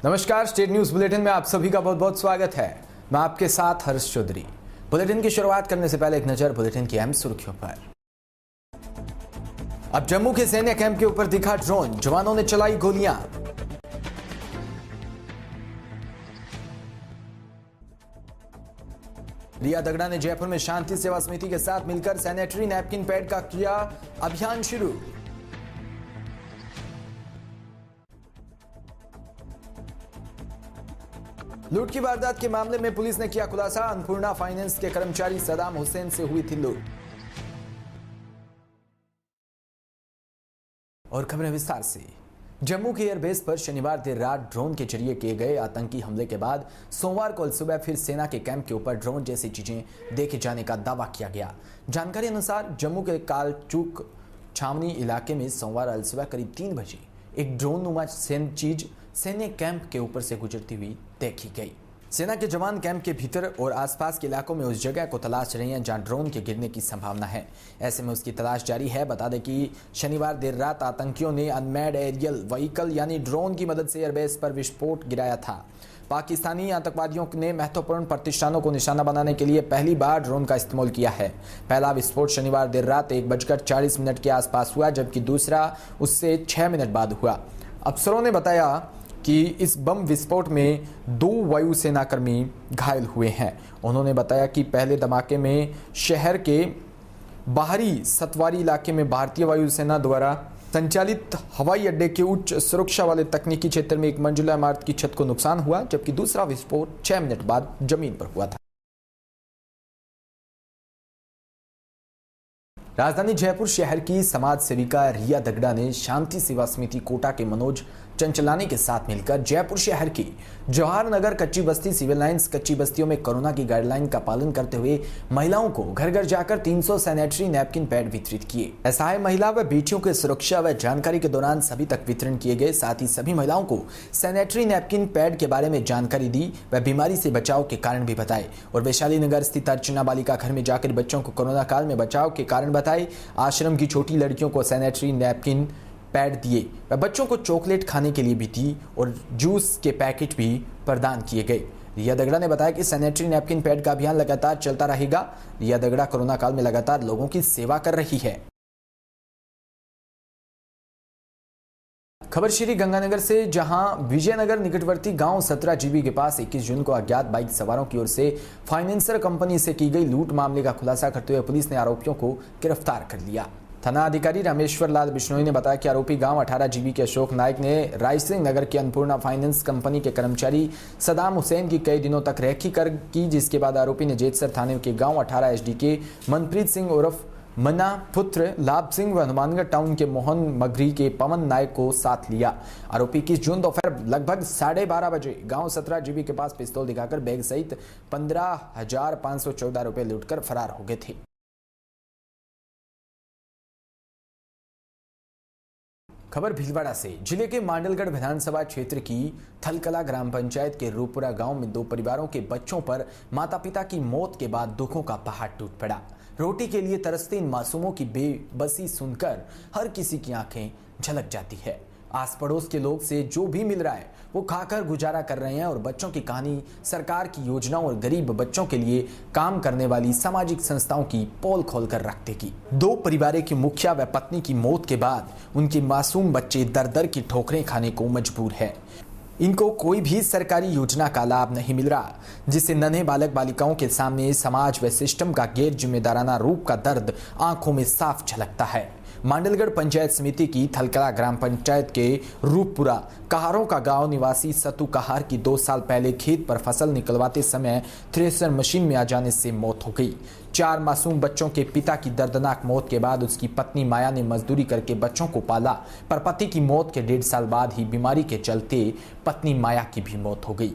नमस्कार, state news bulletin में आप सभी का बहुत बहुत स्वागत है। मैं आपके साथ हर्ष चौधरी। बुलेटिन की शुरुआत करने से पहले एक नजर बुलेटिन की अहम सुर्खियों पर। अब जम्मू के सैन्य कैंप के ऊपर दिखा ड्रोन, जवानों ने चलाई गोलियां। रिया दगड़ा ने जयपुर में शांति सेवा समिति के साथ मिलकर सैनिटरी नैपकिन पैड का किया अभियान शुरू। लूट की वारदात के मामले में पुलिस ने किया खुलासा, अन्नपूर्णा फाइनेंस के कर्मचारी सदाम हुसैन से हुई थी लूट। और खबरें विस्तार से। जम्मू के एयरबेस पर शनिवार देर रात ड्रोन के जरिए किए गए आतंकी हमले के बाद सोमवार को सुबह फिर सेना के कैंप के ऊपर ड्रोन जैसी चीजें देखे जाने का दावा किया गया। जानकारी अनुसार जम्मू के कालचूक छावनी इलाके में सोमवार सुबह करीब 3 बजे एक ड्रोन नुमा चीज सैन्य कैंप के ऊपर से गुजरती हुई देखी गई। सेना के जवान कैंप के भीतर और आसपास के इलाकों में उस जगह को तलाश रहे हैं जहां ड्रोन के गिरने की संभावना है। ऐसे में उसकी तलाश जारी है। बता दें कि शनिवार देर रात आतंकियों ने अनमैड एरियल व्हीकल यानी ड्रोन की मदद से एयरबेस पर विस्फोट गिराया था। पाकिस्तानी आतंकवादियों ने महत्वपूर्ण प्रतिष्ठानों को निशाना बनाने के लिए पहली बार ड्रोन का इस्तेमाल किया है। पहला विस्फोट शनिवार देर रात 1:40 के आसपास हुआ, जबकि दूसरा उससे 6 मिनट बाद हुआ। अफसरों ने बताया कि इस बम विस्फोट में 2 वायुसेना कर्मी घायल हुए हैं। उन्होंने बताया कि पहले धमाके में शहर के बाहरी सतवारी इलाके में भारतीय वायुसेना द्वारा संचालित हवाई अड्डे के उच्च सुरक्षा वाले तकनीकी क्षेत्र में एक मंजिला इमारत की छत को नुकसान हुआ, जबकि दूसरा विस्फोट 6 मिनट बाद जमीन पर हुआ था। राजधानी जयपुर शहर की समाज सेविका रिया दगड़ा ने शांति सेवा समिति कोटा के मनोज चंचलानी के साथ मिलकर जयपुर शहर की जवाहर नगर कच्ची बस्ती, सिविल लाइंस कच्ची बस्तियों में कोरोना की गाइडलाइन का पालन करते हुए महिलाओं को घर घर जाकर 300 सैनिटरी नैपकिन पैड वितरित किए। असहाय महिला व बेटियों की सुरक्षा व जानकारी के दौरान सभी तक वितरण किए गए। साथ ही सभी महिलाओं को सैनिटरी नैपकिन पैड के बारे में जानकारी दी व बीमारी से बचाव के कारण भी बताए। और वैशाली नगर स्थित अर्चना बालिका घर में जाकर बच्चों को कोरोना काल में बचाव के कारण बताए। आश्रम की छोटी लड़कियों को सैनिटरी नैपकिन पैड दिए व बच्चों को चॉकलेट खाने के लिए भी दी और जूस के पैकेट भी प्रदान किए गए। रिया दगड़ा ने बताया कि सैनिटरी नैपकिन पैड का अभियान लगातार चलता रहेगा। रिया दगड़ा कोरोना काल में लगातार लोगों की सेवा कर रही है। खबर श्री गंगानगर से, जहां विजयनगर निकटवर्ती गांव 17 जीबी के पास 21 जून को अज्ञात बाइक सवारों की ओर से फाइनेंसर कंपनी से की गई लूट मामले का खुलासा करते हुए पुलिस ने आरोपियों को गिरफ्तार कर लिया। थाना अधिकारी रामेश्वर लाल बिश्नोई ने बताया कि आरोपी गांव 18 जीबी के अशोक नायक ने रायसिंह नगर की अन्नपूर्णा फाइनेंस कंपनी के कर्मचारी सदाम हुसैन की कई दिनों तक रेकी की, जिसके बाद आरोपी ने जेतसर थाने के गांव 18 एसडी के मनप्रीत सिंह उर्फ मन्ना पुत्र लाभ सिंह व हनुमानगढ़ टाउन के मोहन मगरी के पवन नायक को साथ लिया। आरोपी 21 जून दोपहर लगभग 12:30 बजे गांव 17 जीबी के पास पिस्तौल दिखाकर बैग सहित 15,514 रुपए लूटकर फरार हो गए थे। खबर भीलवाड़ा से, जिले के मांडलगढ़ विधानसभा क्षेत्र की थलकला ग्राम पंचायत के रूपपुरा गांव में 2 परिवारों के बच्चों पर माता पिता की मौत के बाद दुखों का पहाड़ टूट पड़ा। रोटी के लिए तरसते इन मासूमों की बेबसी सुनकर हर किसी की आंखें झलक जाती है। आस पड़ोस के लोग से जो भी मिल रहा है वो खाकर गुजारा कर रहे हैं और बच्चों की कहानी सरकार की योजनाओं और गरीब बच्चों के लिए काम करने वाली सामाजिक संस्थाओं की पोल खोल कर रख देगी। 2 परिवारों की मुखिया व पत्नी की मौत के बाद उनके मासूम बच्चे दर दर की ठोकरें खाने को मजबूर है। इनको कोई भी सरकारी योजना का लाभ नहीं मिल रहा, जिससे नन्हे बालक बालिकाओं के सामने समाज व सिस्टम का गैर जिम्मेदाराना रूप का दर्द आंखों में साफ झलकता है। मांडलगढ़ पंचायत समिति की थलकला ग्राम पंचायत के रूपपुरा कहारों का गांव निवासी सतु कहार की 2 साल पहले खेत पर फसल निकलवाते समय थ्रेसर मशीन में आ जाने से मौत हो गई। 4 मासूम बच्चों के पिता की दर्दनाक मौत के बाद उसकी पत्नी माया ने मजदूरी करके बच्चों को पाला, पर पति की मौत के 1.5 साल बाद ही बीमारी के चलते पत्नी माया की भी मौत हो गई।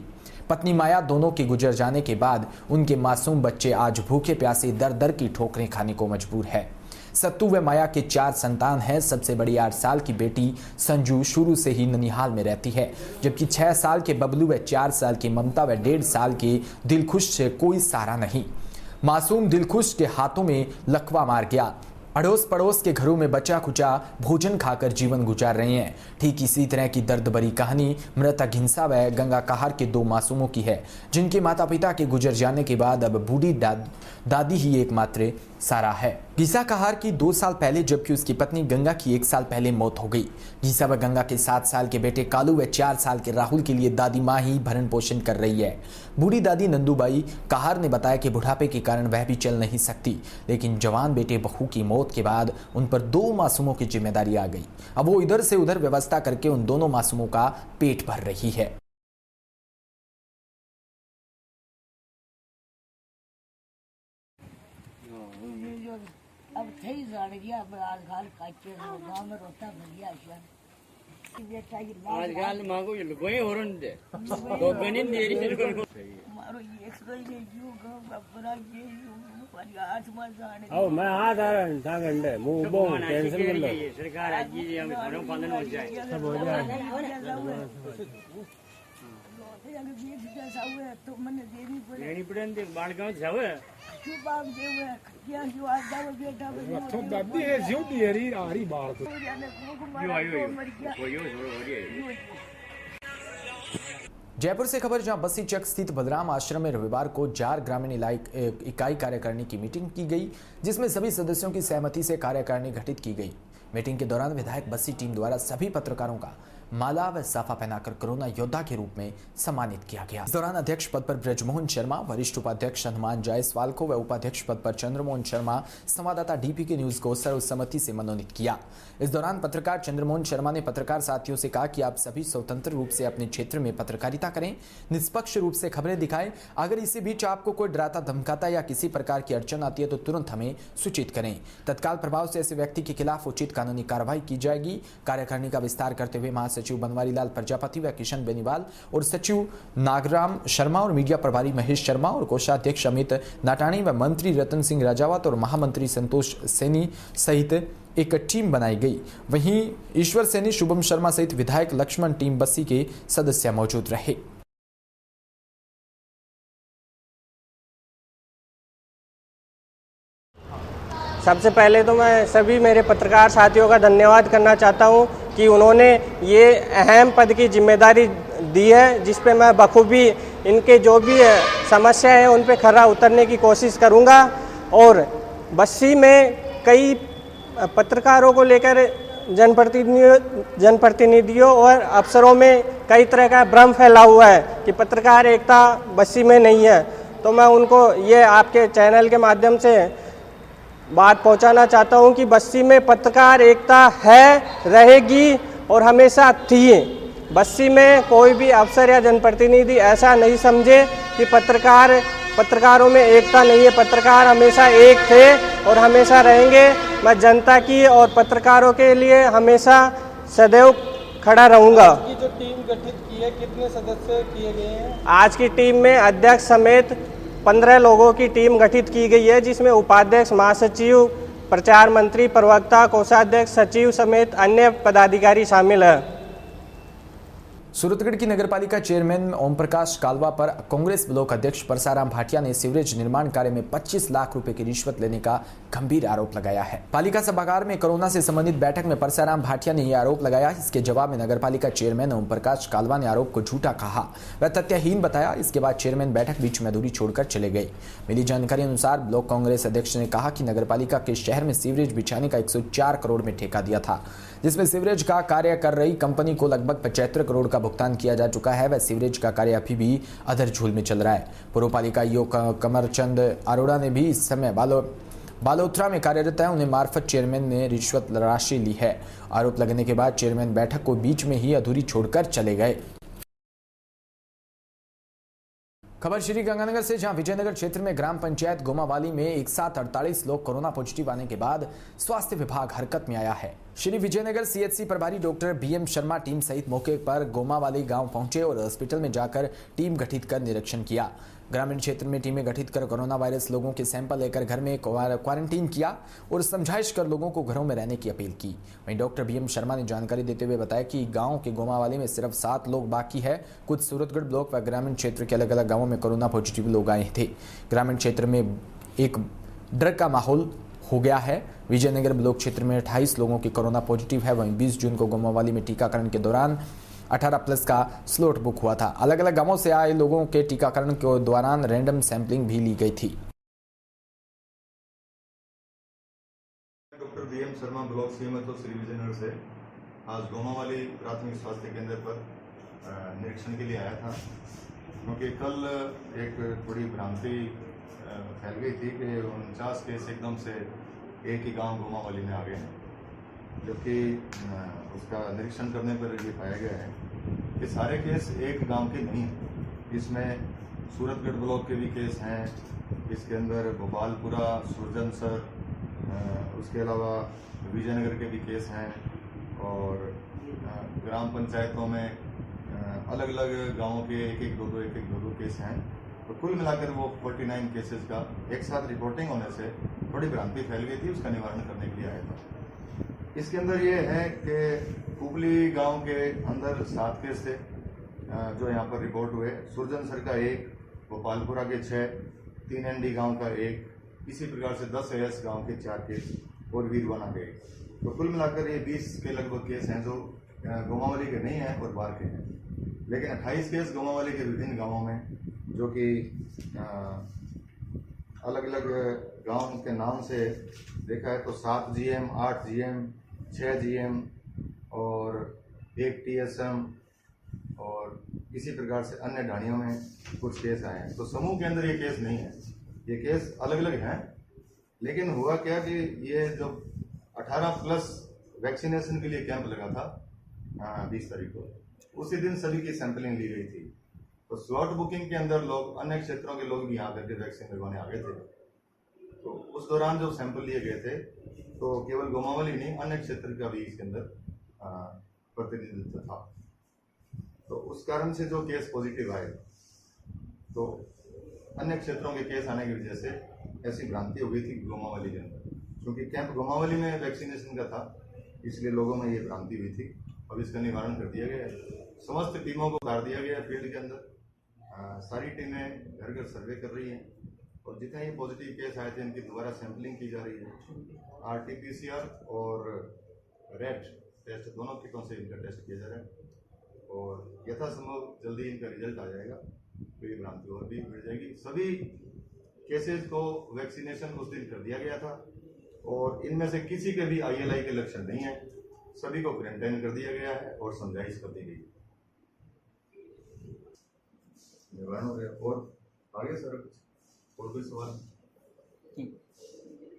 पत्नी माया दोनों के गुजर जाने के बाद उनके मासूम बच्चे आज भूखे प्यासे दर दर की ठोकरें खाने को मजबूर है। सत्तू व माया के 4 संतान हैं। सबसे बड़ी 8 साल की बेटी संजू शुरू से ही ननिहाल में रहती है, जबकि 6 साल के बबलू व 4 साल की ममता व 1.5 साल के दिलखुश से कोई सहारा नहीं। मासूम दिलखुश के हाथों में लकवा मार गया। अड़ोस पड़ोस के घरों में बचा खुचा भोजन खाकर जीवन गुजार रहे हैं। ठीक इसी तरह की दर्द भरी कहानी मृतक घिंसा व गंगा कहार के दो मासूमों की है, जिनके माता पिता के गुजर जाने के बाद अब बूढ़ी दादी ही एकमात्र सहारा है। घिंसा कहार की 2 साल पहले जबकि उसकी पत्नी गंगा की 1 साल पहले मौत हो गई। घिंसा व गंगा के 7 साल के बेटे कालू व 4 साल के राहुल के लिए दादी माँ ही भरण पोषण कर रही है। बूढ़ी दादी नंदूबाई कहार ने बताया कि बुढ़ापे के कारण वह भी चल नहीं सकती, लेकिन जवान बेटे बहू की मौत के बाद उन पर 2 मासूमों की जिम्मेदारी आ गई। अब वो इधर से उधर व्यवस्था करके उन दोनों मासूमों का पेट भर रही है। अब थे जान गया आज गाल काचे गांव में रोता भैया आज गाल मांगो ये कोई होरन दे तो बने देरी से मारो एक गई जो बड़ा ये आज मत जाने आओ मैं आ रहा घंटे मुंह बो टेंशन कर लो सरकार आज जी हम घरों पालन हो जाए सब हो जाए। तो मैंने देनी पड़े लेनी पड़े दे बालगांव जावे बाप देवे क्या जो आज जावे बेटा तो दादी है जो देरी आ रही बाहर तो यो आयो यो हो रही है। जयपुर से खबर, जहां बस्सी चक स्थित बलराम आश्रम में रविवार को जार ग्रामीण इकाई कार्यकारिणी की मीटिंग की गई, जिसमें सभी सदस्यों की सहमति से कार्यकारिणी गठित की गई। मीटिंग के दौरान विधायक बस्सी टीम द्वारा सभी पत्रकारों का माला व साफा पहनाकर कोरोना योद्धा के रूप में सम्मानित किया गया। इस दौरान अध्यक्ष पद पर ब्रजमोहन शर्मा, वरिष्ठ उपाध्यक्ष हनुमान जायसवाल को व उपाध्यक्ष पद पर चंद्रमोहन शर्मा, संवाददाता डीपीके न्यूज को सर्वसम्मति से मनोनीत किया। इस दौरान पत्रकार चंद्रमोहन शर्मा ने पत्रकार साथियों से कहा कि आप सभी स्वतंत्र रूप से अपने क्षेत्र में पत्रकारिता करें, निष्पक्ष रूप से खबरें दिखाएं। अगर इसी बीच आपको कोई डराता धमकाता या किसी प्रकार की अड़चन आती है तो तुरंत हमें सूचित करें। तत्काल प्रभाव से ऐसे व्यक्ति के खिलाफ उचित कानूनी कार्रवाई की जाएगी। कार्यकारिणी का विस्तार करते हुए महासचिव बनवारी लाल प्रजापति व किशन बेनीवाल और सचिव नागराम शर्मा और मीडिया प्रभारी महेश शर्मा और कोषाध्यक्ष अमित नाटाणी व मंत्री रतन सिंह राजावत और महामंत्री संतोष सैनी सहित एक टीम बनाई गई। वहीं ईश्वर सैनी, शुभम शर्मा सहित विधायक लक्ष्मण टीम बस्सी के सदस्य मौजूद रहे। सबसे पहले तो मैं सभी मेरे पत्रकार साथियों का धन्यवाद करना चाहता हूं कि उन्होंने ये अहम पद की जिम्मेदारी दी है, जिस पे मैं बखूबी इनके जो भी समस्या है उन पे खरा उतरने की कोशिश करूंगा। और बस्सी में कई पत्रकारों को लेकर जनप्रतिनिधियों और अफसरों में कई तरह का भ्रम फैला हुआ है कि पत्रकार एकता बस्सी में नहीं है। तो मैं उनको ये आपके चैनल के माध्यम से बात पहुंचाना चाहता हूं कि बस्सी में पत्रकार एकता है, रहेगी और हमेशा थी। बस्सी में कोई भी अफसर या जनप्रतिनिधि ऐसा नहीं समझे कि पत्रकारों में एकता नहीं है। पत्रकार हमेशा एक थे और हमेशा रहेंगे। मैं जनता की और पत्रकारों के लिए हमेशा सदैव खड़ा रहूंगा। की जो टीम गठित की है, कितने सदस्य किए गए हैं? आज की टीम में अध्यक्ष समेत 15 लोगों की टीम गठित की गई है, जिसमें उपाध्यक्ष, महासचिव, प्रचार मंत्री, प्रवक्ता, कोषाध्यक्ष, सचिव समेत अन्य पदाधिकारी शामिल हैं। सूरतगढ़ की नगरपालिका चेयरमैन ओम प्रकाश कालवा पर कांग्रेस ब्लॉक अध्यक्ष परसाराम भाटिया ने सीवरेज निर्माण कार्य में 25 लाख रुपए की रिश्वत लेने का गंभीर आरोप लगाया है। पालिका सभागार में कोरोना से संबंधित बैठक में परसाराम भाटिया ने यह आरोप लगाया। इसके जवाब में नगरपालिका चेयरमैन ओम प्रकाश कालवा ने आरोप को झूठा कहा व तथ्यहीन बताया। इसके बाद चेयरमैन बैठक बीच में अधूरी छोड़कर चले गए। मिली जानकारी अनुसार ब्लॉक कांग्रेस अध्यक्ष ने कहा कि नगरपालिका के शहर में सीवरेज बिछाने का 104 करोड़ में ठेका दिया था, जिसमें सीवरेज का कार्य कर रही कंपनी को लगभग 75 करोड़ का भुगतान किया जा चुका है। वह सीवरेज का कार्य अभी भी अधर झूल में चल रहा है। पूर्व पालिका आयुक्त कमरचंद अरोड़ा ने भी इस समय बालोत्रा में कार्यरत है। उन्हें मार्फत चेयरमैन ने रिश्वत राशि ली है। आरोप लगने के बाद चेयरमैन बैठक को बीच में ही अधूरी छोड़कर चले गए। खबर श्री गंगानगर से, जहां विजयनगर क्षेत्र में ग्राम पंचायत गोमावाली में एक साथ 48 लोग कोरोना पॉजिटिव आने के बाद स्वास्थ्य विभाग हरकत में आया है। श्री विजयनगर सीएचसी प्रभारी डॉक्टर बीएम शर्मा टीम सहित मौके पर गोमावाली गांव पहुंचे और हॉस्पिटल में जाकर टीम गठित कर निरीक्षण किया। ग्रामीण क्षेत्र में टीमें गठित कर कोरोना वायरस लोगों के सैंपल लेकर घर में क्वारंटीन किया और समझाइश कर लोगों को घरों में रहने की अपील की। वहीं डॉक्टर बीएम शर्मा ने जानकारी देते हुए बताया कि गांव के गोमावाली में सिर्फ 7 लोग बाकी है। कुछ सूरतगढ़ ब्लॉक व ग्रामीण क्षेत्र के अलग अलग गाँवों में कोरोना पॉजिटिव लोग आए थे। ग्रामीण क्षेत्र में एक डर का माहौल हो गया है। विजयनगर ब्लॉक क्षेत्र में 28 लोगों की कोरोना पॉजिटिव है। वहीं 20 जून को गोमावाली में टीकाकरण के दौरान 18+ का स्लॉट बुक हुआ था। अलग अलग गांवों से आए लोगों के टीकाकरण के दौरान रैंडम सैंपलिंग भी ली गई थी। Doctor DM Sharma, block CMHO Shri Vijaynagar से आज गोमावाली प्राथमिक स्वास्थ्य केंद्र पर निरीक्षण के लिए आया था, क्योंकि कल एक थोड़ी भ्रांति फैल गई थी कि 49 केस एकदम से एक ही गांव गोमावाली में आ गए हैं, जबकि उसका निरीक्षण करने पर ये पाया गया है कि सारे केस एक गांव के नहीं हैं। इसमें सूरतगढ़ ब्लॉक के भी केस हैं, इसके अंदर भोपालपुरा, सुरजनसर, उसके अलावा विजयनगर के भी केस हैं और ग्राम पंचायतों में अलग अलग गांवों के एक दो केस हैं। तो कुल मिलाकर वो 49 केसेस का एक साथ रिपोर्टिंग होने से थोड़ी भ्रांति फैल गई थी, उसका निवारण करने के लिए आया था। इसके अंदर ये है कि कुबली गांव के अंदर 7 केस थे जो यहाँ पर रिपोर्ट हुए। सुरजनसर का 1, भोपालपुरा के 6, 3 ND गांव का 1, इसी प्रकार से 10 AS गांव के 4 केस और वीरवाना के 1। तो कुल मिलाकर ये 20 के लगभग केस हैं जो गोमावाली के नहीं हैं और बाहर के हैं। लेकिन 28 केस गोमावाली के विभिन्न गाँवों में, जो कि अलग अलग गांव के नाम से देखा है तो 7 GM, 8 GM, 6 GM और 1 TSM और इसी प्रकार से अन्य ढाणियों में कुछ केस आए हैं। तो समूह के अंदर ये केस नहीं है, ये केस अलग अलग हैं। लेकिन हुआ क्या कि ये जब 18+ वैक्सीनेशन के लिए कैंप लगा था 20 तारीख को, उसी दिन सभी की सैंपलिंग ली गई थी। तो स्लॉट बुकिंग के अंदर लोग, अन्य क्षेत्रों के लोग भी यहाँ करके वैक्सीन लगवाने आ गए थे। तो उस दौरान जो सैंपल लिए गए थे तो केवल गोमावाली नहीं, अन्य क्षेत्र का भी इसके अंदर प्रतिनिधित्व था। तो उस कारण से जो केस पॉजिटिव आए, तो अन्य क्षेत्रों के केस आने की वजह से ऐसी भ्रांति हो गई थी गोमावाली के अंदर। क्योंकि कैंप गोमावाली में वैक्सीनेशन का था, इसलिए लोगों में ये भ्रांति हुई थी। अब इसका निवारण कर दिया गया है। समस्त टीमों को उतार दिया गया है फील्ड के अंदर। सारी टीमें घर घर सर्वे कर रही हैं और जितने ही पॉजिटिव केस आए थे इनकी दोबारा सैंपलिंग की जा रही है। RT-PCR और रैट टेस्ट दोनों किटों से इनका टेस्ट किया जा रहा है और यथासंभव जल्दी इनका रिजल्ट आ जाएगा तो ये भ्रांति और भी मिट जाएगी। सभी केसेस को वैक्सीनेशन उस दिन कर दिया गया था और इनमें से किसी के भी ILI के लक्षण नहीं है। सभी को क्वारंटाइन कर दिया गया है और समझाइश कर दी गई। और आगे सर और कोई सवाल?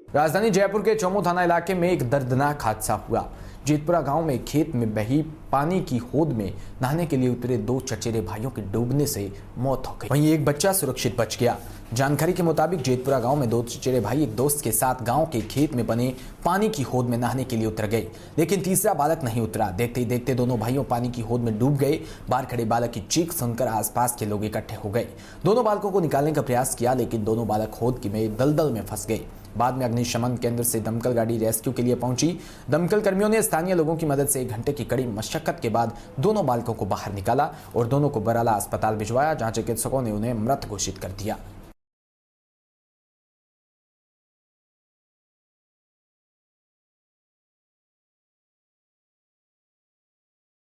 राजधानी जयपुर के चौमू थाना इलाके में एक दर्दनाक हादसा हुआ। जीतपुरा गांव में खेत में बही पानी की होद में नहाने के लिए उतरे 2 चचेरे भाइयों के डूबने से मौत हो गई। वहीं एक बच्चा सुरक्षित बच गया। जानकारी के मुताबिक जेतपुरा गांव में 2 चचेरे भाई एक दोस्त के साथ गांव के खेत में बने पानी की होद में नहाने के लिए उतर गए, लेकिन तीसरा बालक नहीं उतरा। देखते ही देखते दोनों भाइयों पानी की होद में डूब गए। बाहर खड़े बालक की चीख सुनकर आसपास के लोग इकट्ठे हो गए। दोनों बालकों को निकालने का प्रयास किया, लेकिन दोनों बालक होद में दलदल में फंस गए। बाद में अग्निशमन केंद्र से दमकल गाड़ी रेस्क्यू के लिए पहुंची। दमकल कर्मियों ने स्थानीय लोगों की मदद से 1 घंटे की कड़ी मशक्कत के बाद दोनों बालकों को बाहर निकाला और दोनों को बराला अस्पताल भिजवाया, जहां चिकित्सकों ने उन्हें मृत घोषित कर दिया।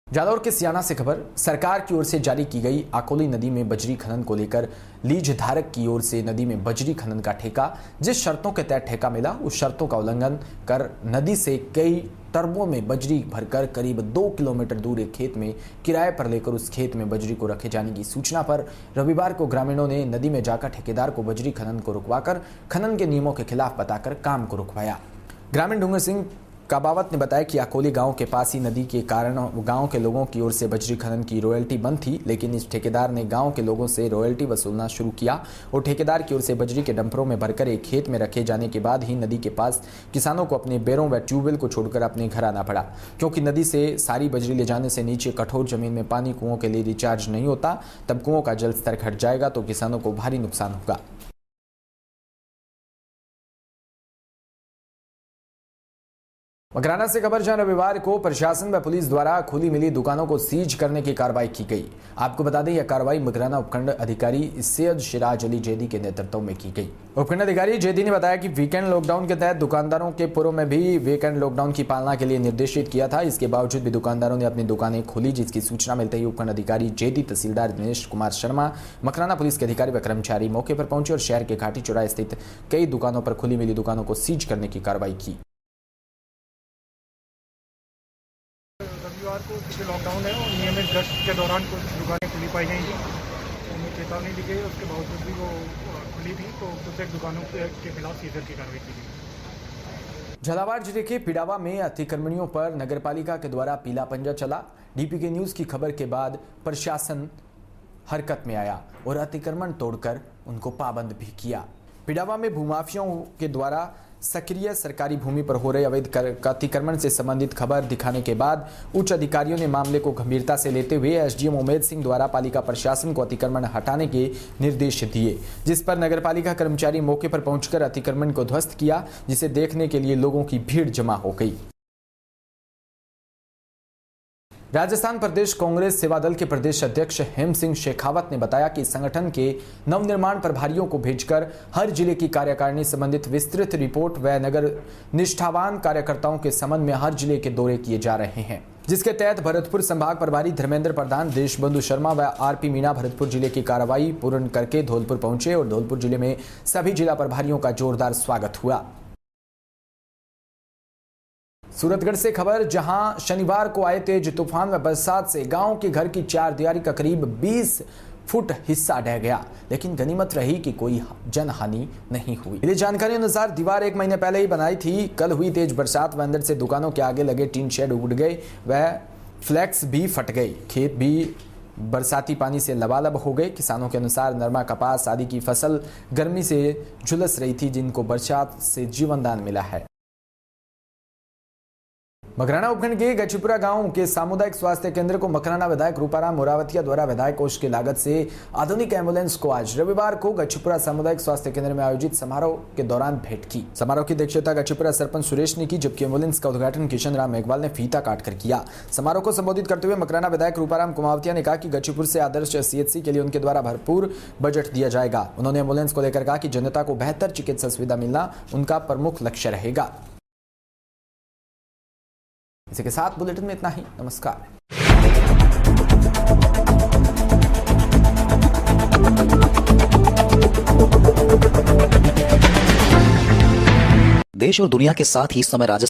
जालौर के सियाना से खबर। सरकार की ओर से जारी की गई आकोली नदी में बजरी खनन को लेकर लीज धारक की ओर से नदी में बजरी खनन का ठेका, जिस शर्तों के तहत ठेका मिला उस शर्तों का उल्लंघन कर नदी से कई टर्बों में बजरी भरकर करीब 2 किलोमीटर दूर एक खेत में किराए पर लेकर उस खेत में बजरी को रखे जाने की सूचना पर रविवार को ग्रामीणों ने नदी में जाकर ठेकेदार को बजरी खनन को रुकवाकर खनन के नियमों के खिलाफ बताकर काम को रुकवाया। ग्रामीण डूंगर सिंह काबावत ने बताया कि आकोली गांव के पास ही नदी के कारण गांव के लोगों की ओर से बजरी खनन की रॉयल्टी बंद थी, लेकिन इस ठेकेदार ने गांव के लोगों से रॉयल्टी वसूलना शुरू किया और ठेकेदार की ओर से बजरी के डंपरों में भरकर एक खेत में रखे जाने के बाद ही नदी के पास किसानों को अपने बैरों व ट्यूबवेल को छोड़कर अपने घर आना पड़ा, क्योंकि नदी से सारी बजरी ले जाने से नीचे कठोर जमीन में पानी कुओं के लिए रिचार्ज नहीं होता, तब कुओं का जल स्तर घट जाएगा तो किसानों को भारी नुकसान होगा। मकराना से खबर जहां रविवार को प्रशासन व पुलिस द्वारा खुली मिली दुकानों को सीज करने की कार्रवाई की गई। आपको बता दें यह कार्रवाई मकराना उपखंड अधिकारी सैयद सिराज अली जैदी के नेतृत्व में की गई। उपखंड अधिकारी जैदी ने बताया कि वीकेंड लॉकडाउन के तहत दुकानदारों के पूर्व में भी वीकेंड लॉकडाउन की पालना के लिए निर्देशित किया था। इसके बावजूद भी दुकानदारों ने अपनी दुकानें खोली, जिसकी सूचना मिलते ही उपखंड अधिकारी जैदी, तहसीलदार दिनेश कुमार शर्मा, मकराना पुलिस के अधिकारी व कर्मचारी मौके पर पहुंचे और शहर के घाटी चौराहे स्थित कई दुकानों पर खुली मिली दुकानों को सीज करने की कार्रवाई की। रविवार को क्योंकि लॉकडाउन है और नियमित गश्त के दौरान कुछ दुकानें खुली पाई गई थी, तो उन्हें चेतावनी दी गई। उसके बावजूद भी वो खुली थी, तो कुछ एक दुकानों के खिलाफ सीजर की कार्रवाई की गई। झालावाड़ जिले के पिडावा में अतिक्रमणियों पर नगरपालिका के द्वारा पीला पंजा चला। डीपीके न्यूज की खबर के बाद प्रशासन हरकत में आया और अतिक्रमण तोड़कर उनको पाबंद भी किया। पिडावा में भूमाफियाओं के द्वारा सक्रिय सरकारी भूमि पर हो रहे अवैध अतिक्रमण से संबंधित खबर दिखाने के बाद उच्च अधिकारियों ने मामले को गंभीरता से लेते हुए एसडीएम उमेद सिंह द्वारा पालिका प्रशासन को अतिक्रमण हटाने के निर्देश दिए, जिस पर नगरपालिका कर्मचारी मौके पर पहुंचकर अतिक्रमण को ध्वस्त किया, जिसे देखने के लिए लोगों की भीड़ जमा हो गई। राजस्थान प्रदेश कांग्रेस सेवा दल के प्रदेश अध्यक्ष हेम सिंह शेखावत ने बताया कि संगठन के नवनिर्माण प्रभारियों को भेजकर हर जिले की कार्यकारिणी संबंधित विस्तृत रिपोर्ट व नगर निष्ठावान कार्यकर्ताओं के संबंध में हर जिले के दौरे किए जा रहे हैं, जिसके तहत भरतपुर संभाग प्रभारी धर्मेंद्र प्रधान, देशबंधु शर्मा व आरपी मीणा भरतपुर जिले की कार्रवाई पूर्ण करके धौलपुर पहुंचे और धौलपुर जिले में सभी जिला प्रभारियों का जोरदार स्वागत हुआ। सूरतगढ़ से खबर, जहां शनिवार को आए तेज तूफान व बरसात से गांव के घर की चार दीवारी का करीब 20 फुट हिस्सा ढह गया, लेकिन गनीमत रही कि कोई जनहानि नहीं हुई। मिली जानकारी अनुसार दीवार 1 महीने पहले ही बनाई थी। कल हुई तेज बरसात व अंदर से दुकानों के आगे लगे टीन शेड उड़ गए व फ्लैक्स भी फट गई। खेत भी बरसाती पानी से लबालब हो गए। किसानों के अनुसार नरमा, कपास आदि की फसल गर्मी से झुलस रही थी, जिनको बरसात से जीवन दान मिला है। मकराना उपखंड के गचीपुरा गांव के सामुदायिक स्वास्थ्य केंद्र को मकराना विधायक रूपाराम मोरावतिया द्वारा विधायक कोष की लागत से आधुनिक एम्बुलेंस को आज रविवार को गचीपुरा सामुदायिक स्वास्थ्य केंद्र में आयोजित समारोह के दौरान भेंट की। समारोह की अध्यक्षता गचीपुरा सरपंच सुरेश ने की, जबकि एम्बुलेंस का उद्घाटन किशन राम मेघवाल ने फीता काटकर किया। समारोह को संबोधित करते हुए मकराना विधायक रूपाराम कुमावतिया ने कहा कि गचीपुर से आदर्श सीएचसी के लिए उनके द्वारा भरपूर बजट दिया जाएगा। उन्होंने एम्बुलेंस को लेकर कहा कि जनता को बेहतर चिकित्सा सुविधा मिलना उनका प्रमुख लक्ष्य रहेगा। इसी के साथ बुलेटिन में इतना ही। नमस्कार। देश और दुनिया के साथ ही समय राजस्थान